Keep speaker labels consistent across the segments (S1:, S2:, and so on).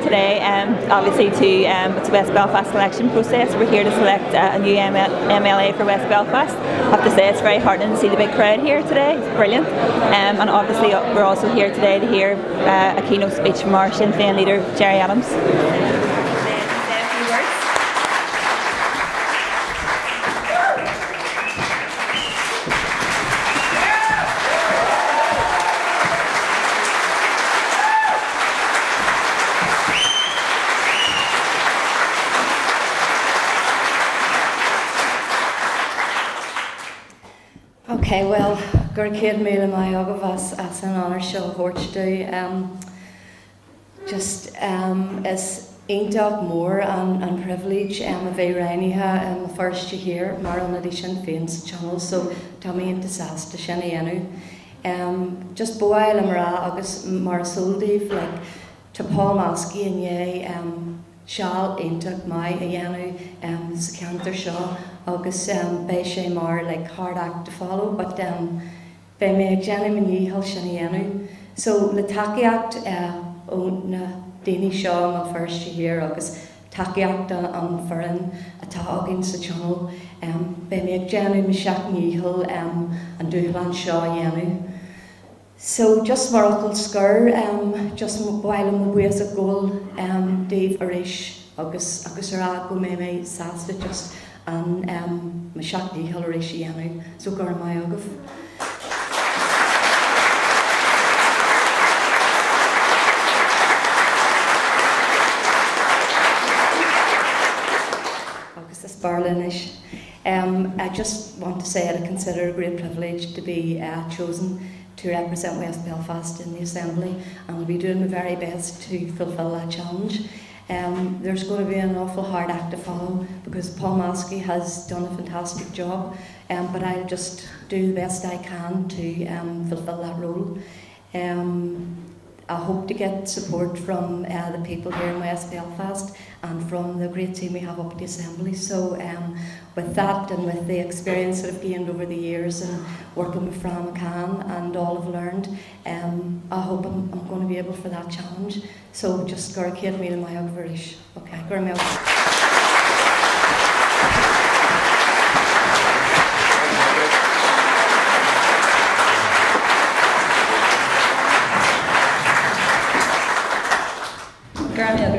S1: here today, obviously to it's the West Belfast election process. We're here to select a new MLA for West Belfast. I have to say it's very heartening to see the big crowd here today. It's brilliant. And obviously we're also here today to hear a keynote speech from our Sinn Fein leader, Gerry Adams.
S2: Okay, well, Gerry made my agah as an honor show horch do. Just is eintach more and privilege a bheith reinithe the first year mar an Sinn Fein channel, so tá me disaster sin anu. Just boil am ra agus mar soldíh like to Paul Maskey MP Shall eintach mai a anu sa cantar seo agus bei sé mar like hard act to follow, but bei me ag Jenny Minihal sin anu. So le takeíocht ó na daoine seo má first year agus takeíocht an foran atá agin sa channel bei me ag Jenny Minihal an dúlan seo anu. So just mar ocail scur, just while I'm buas a goal Dave Arish agus ra go me sasta just an ma seachtaí Hilarish anu, so gur mai agah. Agus is Barlinish. I just want to say I consider it a great privilege to be chosen to represent West Belfast in the Assembly, and we'll be doing my very best to fulfil that challenge. There's going to be an awful hard act to follow because Paul Maskey has done a fantastic job, but I'll just do the best I can to fulfil that role. I hope to get support from the people here in West Belfast and from the great team we have up at the Assembly. So with that and with the experience that I've gained over the years and working with Fran McCann and all I've learned, I hope I'm going to be able for that challenge. So just Gerry me and my Agverish. Okay, Gerry me.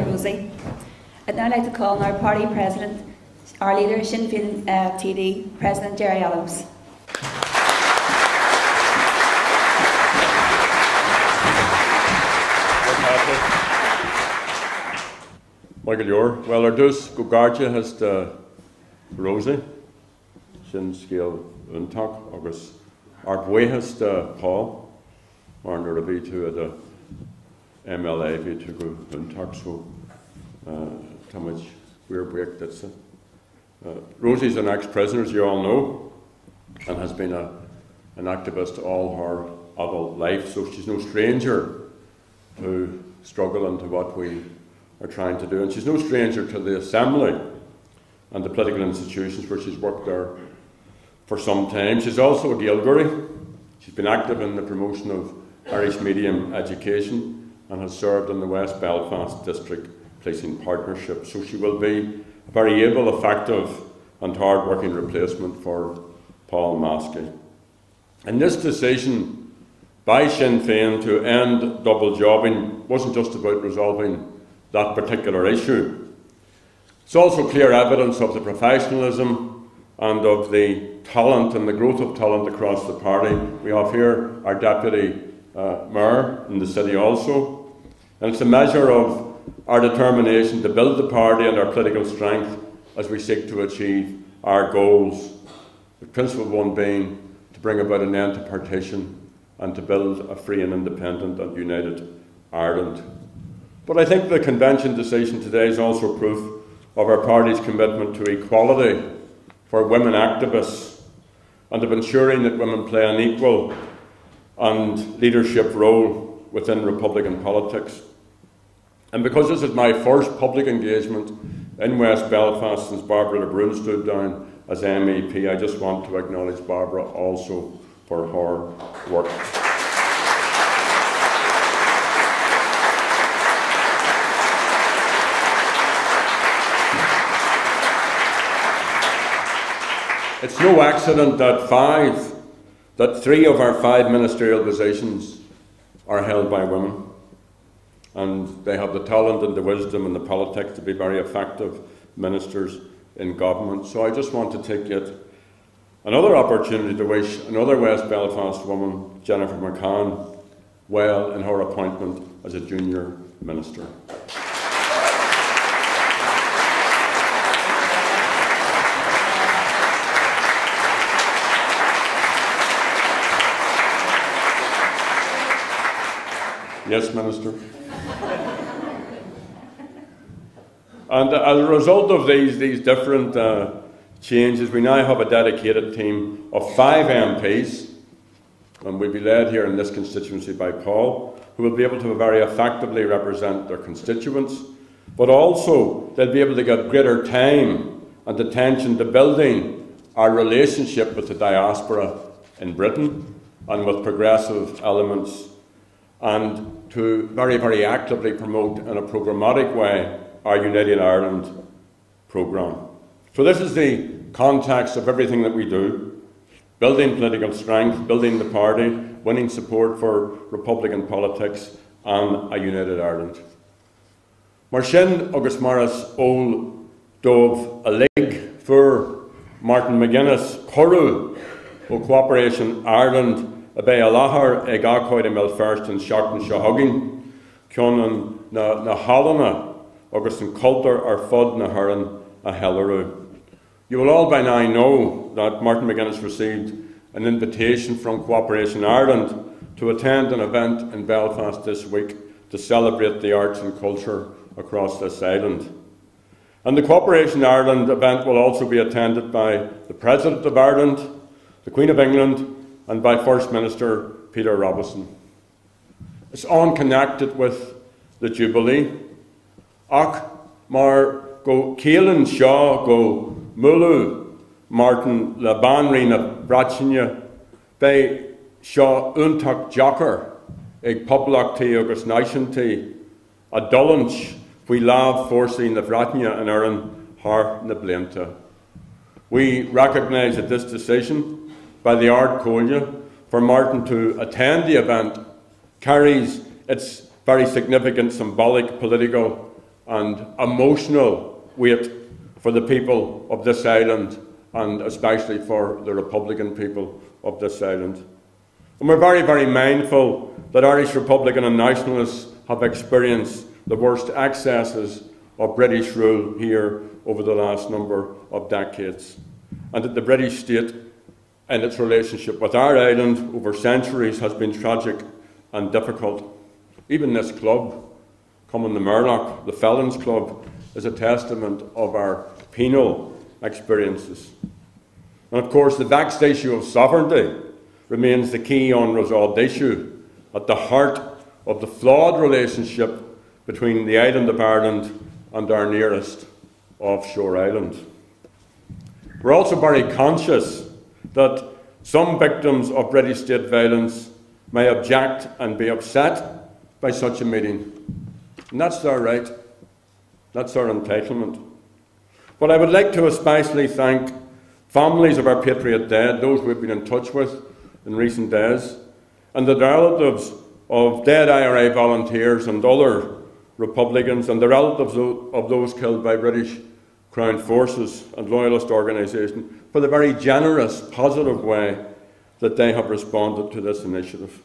S1: Rosie. I'd now like to call on our party president, our leader, Sinn Fein TD, President Gerry Adams.
S3: Michael Yor, well, our dus go garja has the Rosie, Sinn Scale Untak, August Ard has the Paul, Marner to be to the MLA to go Untak, so how much we're break that's it. Rosie's an ex-prisoner, as you all know, and has been an activist all her adult life, so she's no stranger to struggle and to what we are trying to do. And she's no stranger to the Assembly and the political institutions where she's worked there for some time. She's also a Gaelgurry. She's been active in the promotion of Irish medium education and has served in the West Belfast District Policing Partnership. So she will be a very able, effective and hard-working replacement for Paul Maskey. And this decision by Sinn Fein to end double jobbing wasn't just about resolving that particular issue. It's also clear evidence of the professionalism and of the talent and the growth of talent across the party. We have here our Deputy Mayor in the city also. And it's a measure of our determination to build the party and our political strength as we seek to achieve our goals. The principal one being to bring about an end to partition and to build a free and independent and united Ireland. But I think the convention decision today is also proof of our party's commitment to equality for women activists and of ensuring that women play an equal and leadership role within Republican politics. And because this is my first public engagement in West Belfast since Barbara Lebrun stood down as MEP, I just want to acknowledge Barbara also for her work. It's no accident that 3 of our 5 ministerial positions are held by women. And they have the talent and the wisdom and the politics to be very effective ministers in government. So I just want to take yet another opportunity to wish another West Belfast woman, Jennifer McCann, well in her appointment as a junior minister. Yes, Minister. And as a result of these different changes, we now have a dedicated team of 5 MPs, and we'll be led here in this constituency by Paul, who will be able to very effectively represent their constituents, but also they'll be able to get greater time and attention to building our relationship with the diaspora in Britain and with progressive elements, and to very, very actively promote in a programmatic way our United Ireland programme. So this is the context of everything that we do: building political strength, building the party, winning support for Republican politics and a United Ireland. Mar sin agus maras ól dómh a lig for Martin McGuinness choru o Cooperation Ireland a bé a láthair ag ácáid in Belfast and seachtain seo hugging, ceann na Hallanna agus an cultar ar fud na Huron a Hellerú. You will all by now know that Martin McGuinness received an invitation from Cooperation Ireland to attend an event in Belfast this week to celebrate the arts and culture across this island. And the Cooperation Ireland event will also be attended by the President of Ireland, the Queen of England, and by First Minister Peter Robinson. It's unconnected with the Jubilee. Ach mar go Keelan Shaw go Mulu Martin le Banri na Brachine bei Shaw Untak Jocker ag Poblachti agus Naishanti a Dullinch we lav forcing the Bratnia and Erin har na Blinta. We recognise that this decision by the Ard Chomhairles for Martin to attend the event carries its very significant symbolic, political and emotional weight for the people of this island, and especially for the Republican people of this island. And we're very, very mindful that Irish Republican and Nationalists have experienced the worst excesses of British rule here over the last number of decades, and that the British state and its relationship with our island over centuries has been tragic and difficult. Even this club, Common the Murlock, the Felons Club, is a testament of our penal experiences. And of course, the vexed issue of sovereignty remains the key unresolved issue at the heart of the flawed relationship between the island of Ireland and our nearest offshore island. We're also very conscious that some victims of British state violence may object and be upset by such a meeting. And that's their right. That's their entitlement. But I would like to especially thank families of our patriot dead, those we've been in touch with in recent days, and the relatives of dead IRA volunteers and other Republicans, and the relatives of those killed by British Crown Forces and Loyalist organisations, for the very generous, positive way that they have responded to this initiative.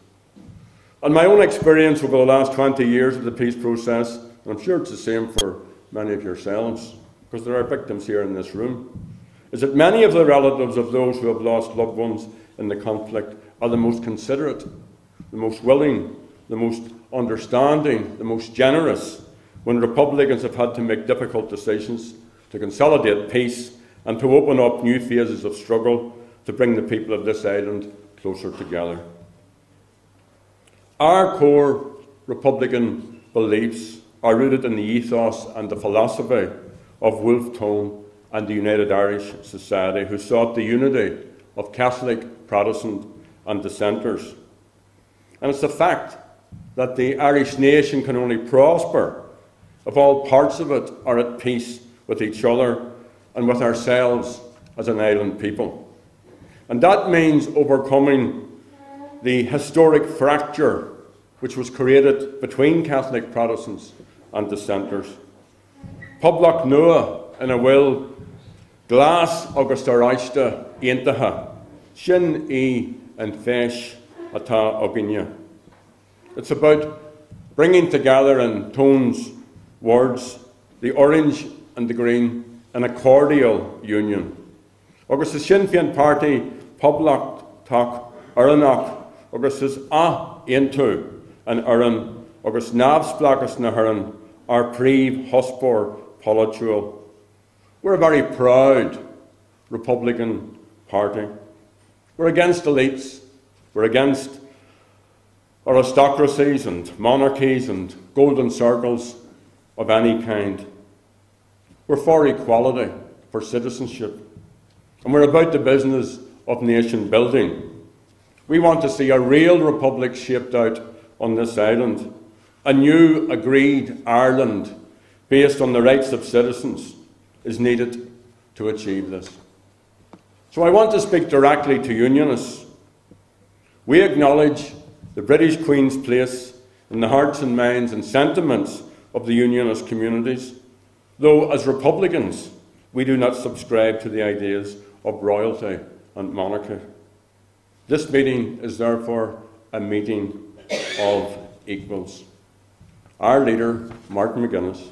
S3: And my own experience over the last 20 years of the peace process, and I'm sure it's the same for many of yourselves, because there are victims here in this room, is that many of the relatives of those who have lost loved ones in the conflict are the most considerate, the most willing, the most understanding, the most generous, when Republicans have had to make difficult decisions to consolidate peace and to open up new phases of struggle to bring the people of this island closer together. Our core Republican beliefs are rooted in the ethos and the philosophy of Wolfe Tone and the United Irish Society, who sought the unity of Catholic, Protestant and dissenters. And it's a fact that the Irish nation can only prosper if all parts of it are at peace with each other and with ourselves as an island people. And that means overcoming the historic fracture which was created between Catholic Protestants and dissenters. Poblach nua in a will glas agus araista intaha shin and fesh ata oginya. It's about bringing together in tones, words, the orange and the green in a cordial union. Agus the Sinn Fein party poblach tak aranach agus is into an aran agus navsplagus na haran our priv hospor politual. We're a very proud Republican party. We're against elites. We're against aristocracies and monarchies and golden circles of any kind. We're for equality, for citizenship, and we're about the business of nation building. We want to see a real republic shaped out on this island, a new agreed Ireland based on the rights of citizens is needed to achieve this. So I want to speak directly to Unionists. We acknowledge the British Queen's place in the hearts and minds and sentiments of the Unionist communities, though as Republicans we do not subscribe to the ideas of royalty and monarchy. This meeting is therefore a meeting of equals. Our leader, Martin McGuinness,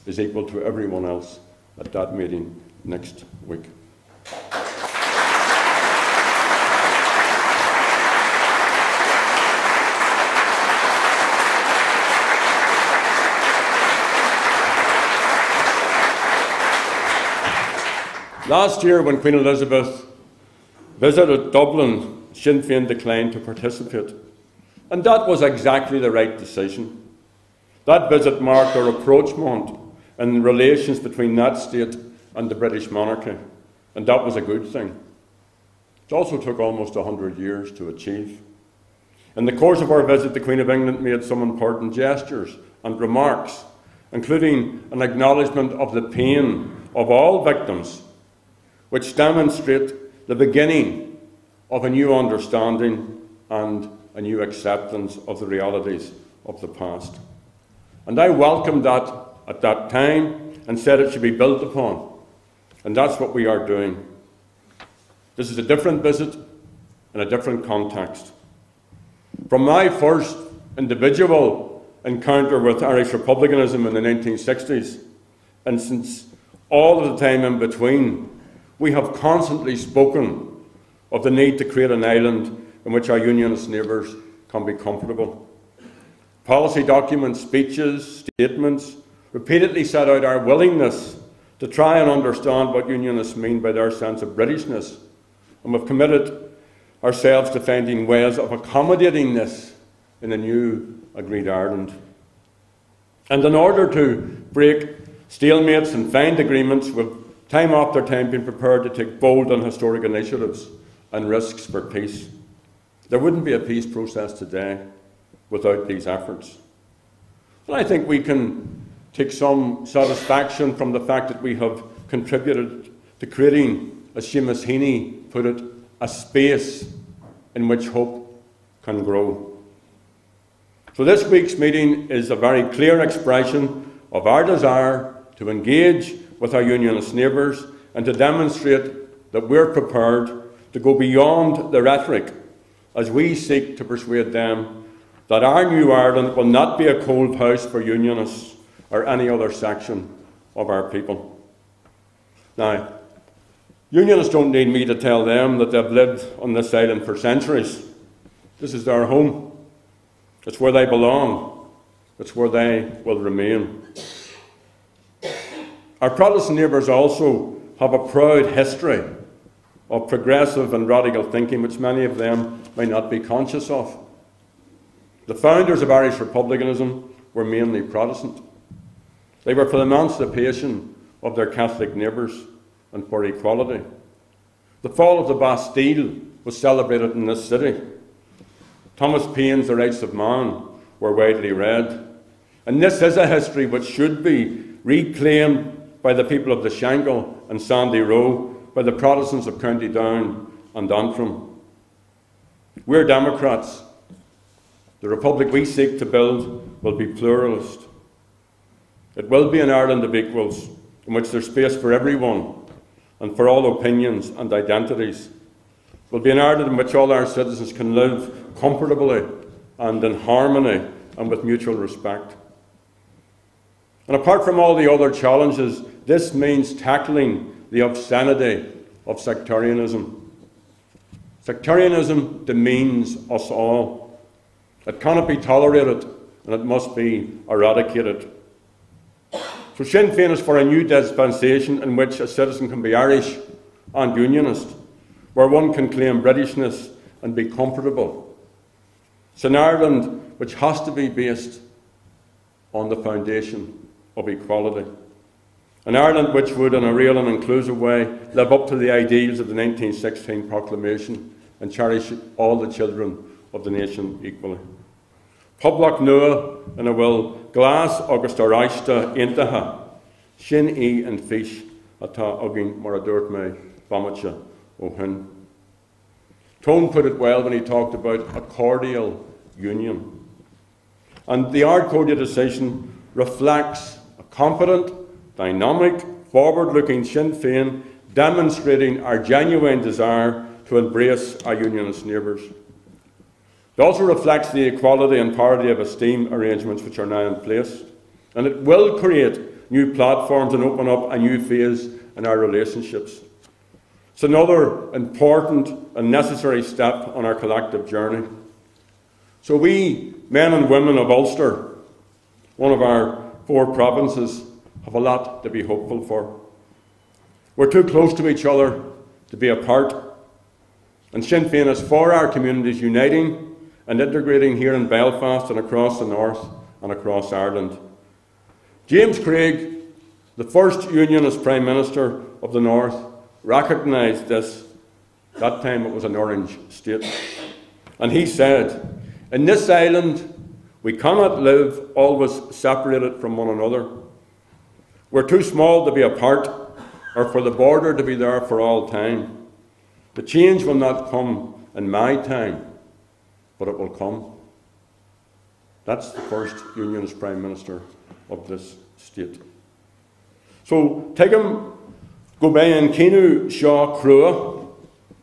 S3: is equal to everyone else at that meeting next week. Last year, when Queen Elizabeth visited Dublin, Sinn Féin declined to participate. And that was exactly the right decision. That visit marked a rapprochement in relations between that state and the British monarchy. And that was a good thing. It also took almost 100 years to achieve. In the course of our visit, the Queen of England made some important gestures and remarks, including an acknowledgement of the pain of all victims, which demonstrate the beginning of a new understanding and a new acceptance of the realities of the past. And I welcomed that at that time and said it should be built upon. And that's what we are doing. This is a different visit in a different context. From my first individual encounter with Irish republicanism in the 1960s, and since all of the time in between, we have constantly spoken of the need to create an island in which our Unionist neighbours can be comfortable. Policy documents, speeches, statements repeatedly set out our willingness to try and understand what Unionists mean by their sense of Britishness, and we've committed ourselves to finding ways of accommodating this in a new agreed Ireland. And in order to break stalemates and find agreements, we've time after time been prepared to take bold and historic initiatives and risks for peace. There wouldn't be a peace process today without these efforts. And I think we can take some satisfaction from the fact that we have contributed to creating, as Seamus Heaney put it, a space in which hope can grow. So this week's meeting is a very clear expression of our desire to engage with our Unionist neighbours and to demonstrate that we're prepared to go beyond the rhetoric as we seek to persuade them that our new Ireland will not be a cold house for Unionists or any other section of our people. Now, Unionists don't need me to tell them that they've lived on this island for centuries. This is their home. It's where they belong. It's where they will remain. Our Protestant neighbours also have a proud history of progressive and radical thinking, which many of them may not be conscious of. The founders of Irish republicanism were mainly Protestant. They were for the emancipation of their Catholic neighbours and for equality. The fall of the Bastille was celebrated in this city. Thomas Paine's The Rights of Man were widely read. And this is a history which should be reclaimed by the people of the Shankill and Sandy Row by the Protestants of County Down and Antrim. We're Democrats. The republic we seek to build will be pluralist. It will be an Ireland of equals, in which there's space for everyone and for all opinions and identities. It will be an Ireland in which all our citizens can live comfortably and in harmony and with mutual respect. And apart from all the other challenges, this means tackling the obscenity of sectarianism. Sectarianism demeans us all. It cannot be tolerated, and it must be eradicated. So Sinn Féin is for a new dispensation in which a citizen can be Irish and Unionist, where one can claim Britishness and be comfortable. It's an Ireland which has to be based on the foundation of equality. An Ireland which would, in a real and inclusive way, live up to the ideals of the 1916 proclamation and cherish all the children of the nation equally. Public nua in a will glass August Araista Intaha, Shin E and Fish, Ata Ogin Moradurt me Bamacha O'Hin. Tone put it well when he talked about a cordial union. And the Ard Chomhairles decision reflects a confident, dynamic, forward-looking Sinn Féin demonstrating our genuine desire to embrace our Unionist neighbours. It also reflects the equality and parity of esteem arrangements which are now in place, and it will create new platforms and open up a new phase in our relationships. It's another important and necessary step on our collective journey. So we, men and women of Ulster, one of our 4 provinces, have a lot to be hopeful for. We're too close to each other to be apart, and Sinn Féin is for our communities uniting and integrating here in Belfast and across the north and across Ireland. James Craig, the first Unionist Prime Minister of the North, recognised this. That time it was an orange state. And he said, "In this island, we cannot live always separated from one another. We're too small to be apart, or for the border to be there for all time. The change will not come in my time, but it will come." That's the first Unionist Prime Minister of this state. So, take him, go by in Keynote Shaw Crua,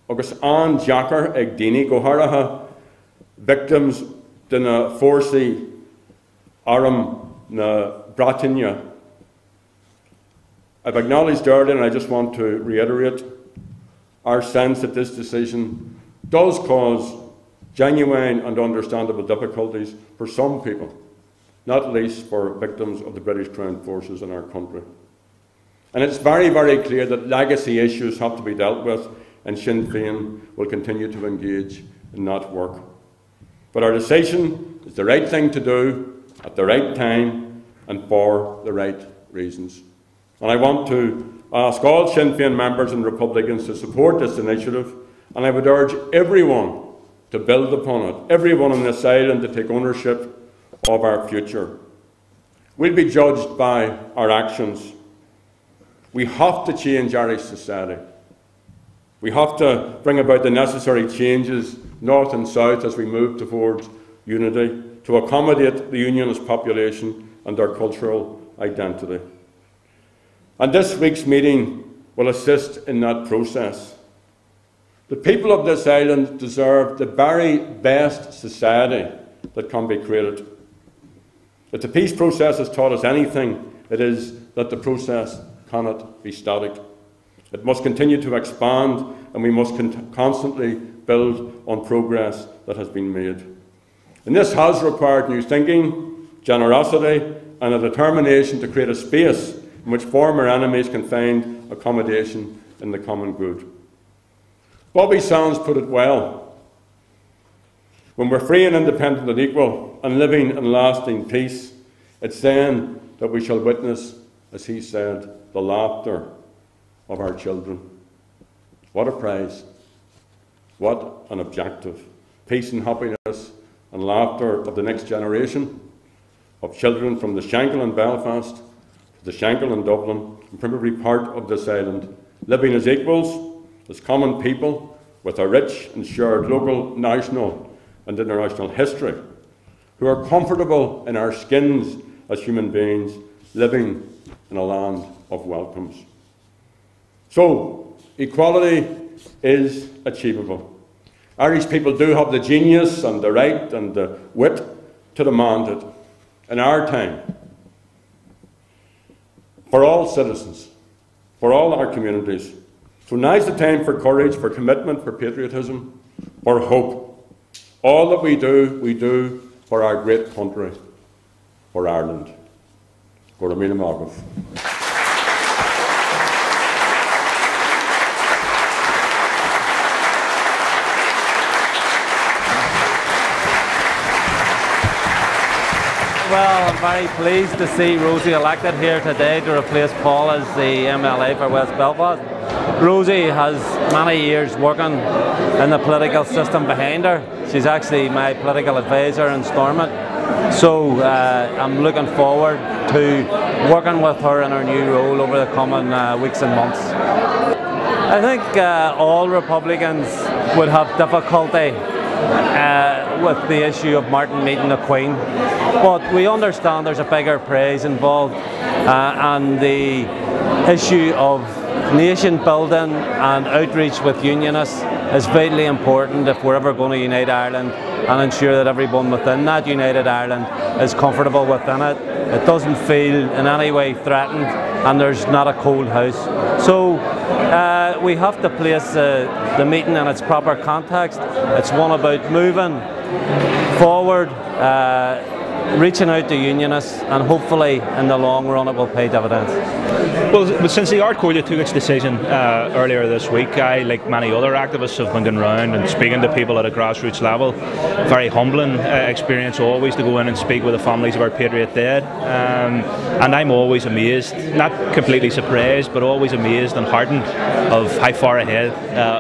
S3: August Ann Jacker Egdini, go haraha victims dina forci aram na Bratinia. I've acknowledged earlier, and I just want to reiterate our sense that this decision does cause genuine and understandable difficulties for some people, not least for victims of the British Crown Forces in our country. And it's very, very clear that legacy issues have to be dealt with, and Sinn Féin will continue to engage in that work. But our decision is the right thing to do at the right time and for the right reasons. And I want to ask all Sinn Féin members and Republicans to support this initiative, and I would urge everyone to build upon it, everyone on this island to take ownership of our future. We'll be judged by our actions. We have to change Irish society. We have to bring about the necessary changes, north and south, as we move towards unity, to accommodate the Unionist population and their cultural identity. And this week's meeting will assist in that process. The people of this island deserve the very best society that can be created. If the peace process has taught us anything, it is that the process cannot be static. It must continue to expand, and we must constantly build on progress that has been made. And this has required new thinking, generosity, and a determination to create a space in which former enemies can find accommodation in the common good. Bobby Sands put it well. When we're free and independent and equal and living in lasting peace, it's then that we shall witness, as he said, the laughter of our children. What a prize. What an objective. Peace and happiness and laughter of the next generation of children from the Shankill in Belfast to the Shankill in Dublin, and from every part of this island living as equals, as common people, with a rich and shared local, national and international history, who are comfortable in our skins as human beings, living in a land of welcomes. So, equality is achievable. Irish people do have the genius and the right and the wit to demand it in our time, for all citizens, for all our communities. So now's the time for courage, for commitment, for patriotism, for hope. All that we do for our great country, for Ireland. Rosaleen McCorley.
S4: Well, I'm very pleased to see Rosie elected here today to replace Paul as the MLA for West Belfast. Rosie has many years working in the political system behind her. She's actually my political advisor in Stormont. So I'm looking forward to working with her in her new role over the coming weeks and months. I think all Republicans would have difficulty with the issue of Martin meeting the Queen, but we understand there's a bigger prize involved, and the issue of nation building and outreach with unionists is vitally important if we're ever going to unite Ireland and ensure that everyone within that united Ireland is comfortable within it. It doesn't feel in any way threatened, and there's not a cold house. So we have to place the meeting in its proper context. It's one about moving forward, reaching out to unionists, and hopefully in the long run it will pay dividends.
S5: Well, since the Ard Chomhairles took its decision earlier this week, I, like many other activists, have been going round and speaking to people at a grassroots level. Very humbling experience always to go in and speak with the families of our patriot dead. And I'm always amazed, not completely surprised, but always amazed and heartened of how far ahead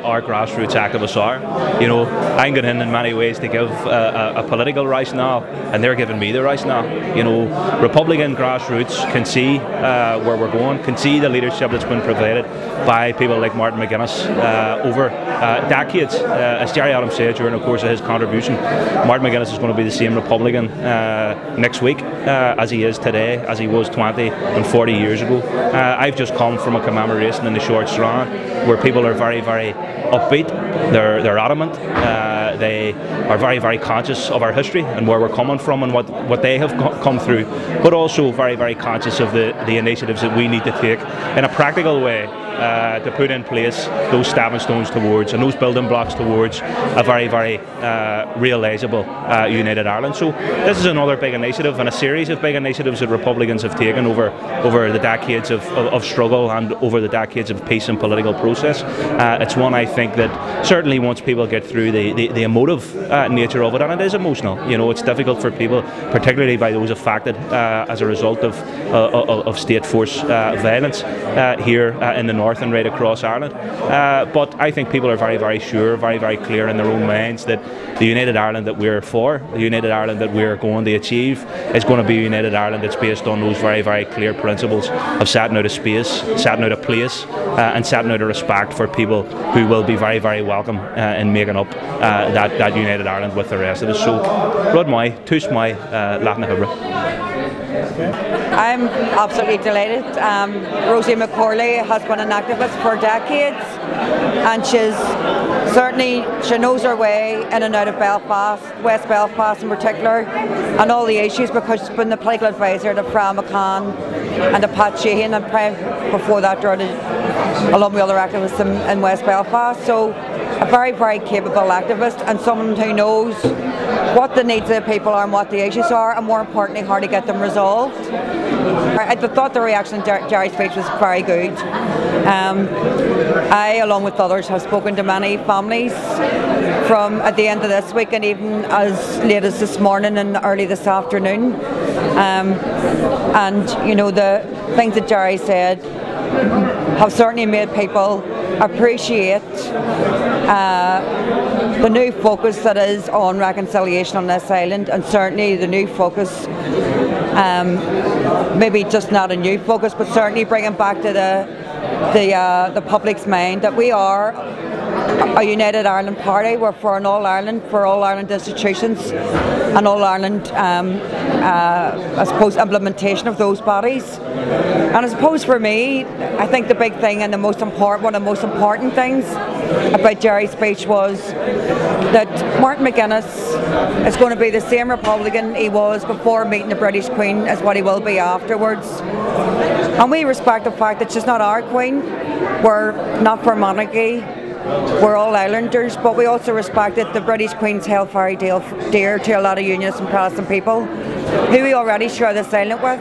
S5: our grassroots activists are. You know, I'm going in many ways to give a political rationale, and they're giving me the rationale. You know, Republican grassroots can see where we're going, can see the leadership that's been provided by people like Martin McGuinness over decades. As Gerry Adams said during the course of his contribution, Martin McGuinness is going to be the same Republican next week as he is today, as he was 20 and 40 years ago. I've just come from a commemoration in the Short Strand where people are very, very upbeat, they're adamant, they are very, very conscious of our history and where we're coming from and what they have come through, but also very, very conscious of the initiatives that we need to take in a practical way to put in place those stepping stones towards and those building blocks towards a very, very realisable united Ireland. So this is another big initiative and a series of big initiatives that Republicans have taken over the decades of struggle and over the decades of peace and political process. It's one I think that certainly once people get through the emotive nature of it, and it is emotional, you know, it's difficult for people, particularly by those affected as a result of state force violence here in the north and right across Ireland. But I think people are very, very sure, very, very clear in their own minds that the united Ireland that we're for, the united Ireland that we're going to achieve, is going to be a united Ireland that's based on those very, very clear principles of setting out a space, setting out a place, and setting out a respect for people who will be very, very welcome in making up that united Ireland with the rest of us. So, Rod Mai, Tus Mai, Latin Hibra.
S6: I'm absolutely delighted. Rosaleen McCorley has been an activist for decades, and she knows her way in and out of Belfast, West Belfast in particular, and all the issues, because she's been the political advisor to Fran McCann and to Pat Sheehan, and before that along with other activists in West Belfast. So a very, very capable activist, and someone who knows what the needs of the people are and what the issues are, and more importantly how to get them resolved. I thought the reaction to Gerry's speech was very good. I, along with others, have spoken to many families from at the end of this week and even as late as this morning and early this afternoon. And you know, the things that Gerry said have certainly made people appreciate the new focus that is on reconciliation on this island, and certainly the new focus, maybe just not a new focus, but certainly bringing back to the public's mind that we are a United Ireland party. We're for an All Ireland institutions, an All Ireland, I suppose, implementation of those bodies. And I suppose for me, I think the big thing and one of the most important things about Gerry's speech was that Martin McGuinness is going to be the same Republican he was before meeting the British Queen as what he will be afterwards. And we respect the fact that she's not our Queen. We're not for monarchy. We're all Islanders, but we also respect that the British Queen's held very dear to a lot of Unionists and Protestant people who we already share the silent with.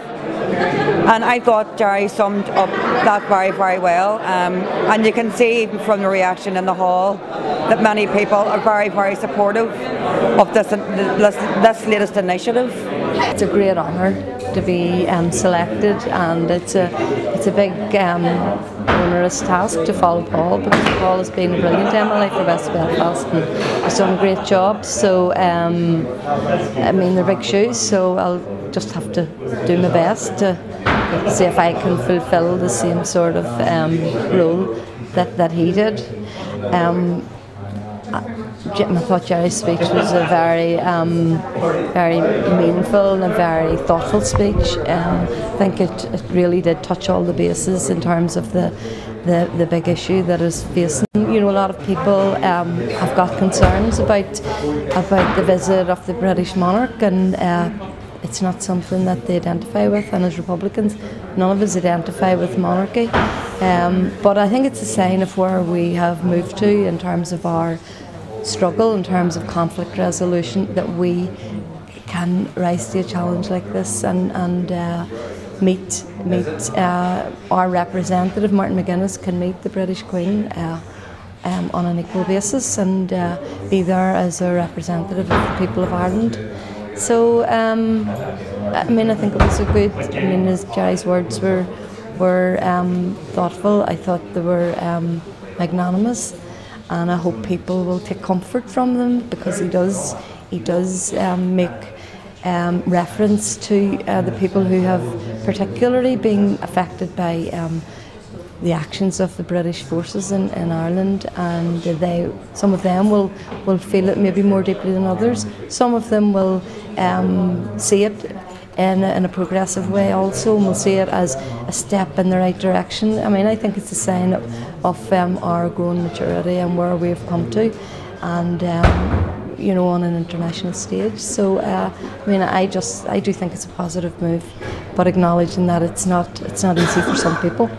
S6: And I thought Gerry summed up that very, very well. And you can see even from the reaction in the hall that many people are very, very supportive of this latest initiative.
S2: It's a great honour to be selected, and it's a big onerous task to follow Paul, because Paul has been a brilliant MLA for West Belfast and has done a great job. So I mean, they're big shoes, so I'll just have to do my best to see if I can fulfil the same sort of role that he did. I thought Gerry's speech was a very meaningful and a very thoughtful speech. I think it really did touch all the bases in terms of the big issue that is facing. You know, a lot of people have got concerns about the visit of the British monarch, and it's not something that they identify with. And as Republicans, none of us identify with monarchy. But I think it's a sign of where we have moved to in terms of our struggle, in terms of conflict resolution, that we can rise to a challenge like this and meet our representative, Martin McGuinness, can meet the British Queen on an equal basis and be there as a representative of the people of Ireland. So, I mean, I think it was a good, I mean, as Gerry's words were thoughtful. I thought they were magnanimous, and I hope people will take comfort from them, because he does make reference to the people who have particularly been affected by the actions of the British forces in Ireland, and some of them will feel it maybe more deeply than others. Some of them will see it in a progressive way also, and we'll see it as a step in the right direction. I mean, I think it's a sign of our growing maturity and where we've come to, and you know, on an international stage. So I mean, I do think it's a positive move, but acknowledging that it's not easy for some people.